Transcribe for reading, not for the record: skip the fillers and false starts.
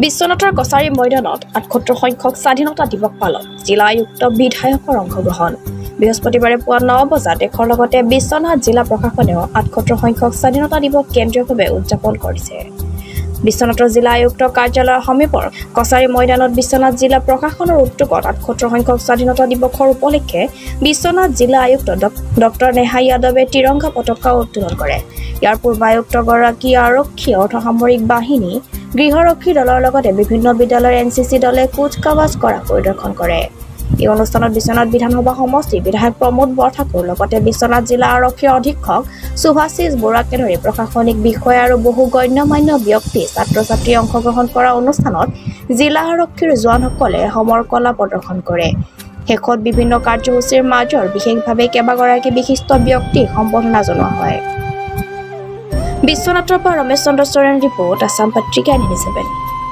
বিশ্বনাথৰ কছাৰী ময়দানত ৭৮ সংখ্যক স্বাধীনতা দিৱস পালন জিলা আয়ুক্ত বিধায়কৰ অংশগ্ৰহণ বৃহস্পতিবাৰে পুৱা ৯ বজাত দেশৰ লগতে বিশ্বনাথ জিলা প্ৰশাসনেও ৭৮ সংখ্যক স্বাধীনতা দিৱস কেন্দ্ৰীয়ভাৱে উদযাপন কৰিছে বিশ্বনাথৰ জিলা আয়ুক্ত কাৰ্যালয়ৰ সমীপৰ কছাৰী ময়দানত বিশ্বনাথ জিলা প্ৰশাসনৰ উদ্যোগত ৭৮ সংখ্যক স্বাধীনতা দিৱসৰ উপলক্ষে বিশ্বনাথ জিলা আয়ুক্ত ডক্টৰ নেহা যাদৱে তিৰংগা পতাকা উত্তোলন কৰে ইয়াৰ পূৰ্বে আয়ুক্তগৰাকী আৰক্ষী অৰ্ধসামৰিক বাহিনী গৃহৰক্ষী দলৰ লগতে বিভিন্ন বিদ্যালয়ৰ এনচিচি দলে কুচকাৱাজ কৰা পৰিদৰ্শন কৰে এই অনুষ্ঠানত বিশ্বনাথ বিধানসভা সমষ্টিৰ বিধায়ক প্ৰমোদ বৰঠাকুৰ লগতে বিশ্বনাথ জিলা আৰক্ষীৰ অধীক্ষক সুভাষিষ বৰুৱাকে ধৰি প্ৰশাসনিক বিষয়া আৰু বহু গণ্যমান্য ব্যক্তি ছাত্ৰ-ছাত্ৰী অংশগ্ৰহণ কৰা অনুষ্ঠানত জিলা আৰক্ষীৰ জোৱানসকলে সমৰ কলা প্ৰদৰ্শন কৰে শেষত বিভিন্ন কাৰ্যসূচীৰ মাজৰ বিশেষভাৱে কেইবাগৰাকী বিশিষ্ট ব্যক্তিক সম্বৰ্ধনা জনোৱা হয় বিশ্বনাথৰ পৰা ৰমেশ চন্দ্ৰ চৰেণ ৰিপৰ্ট আসাম পত্ৰিকা 97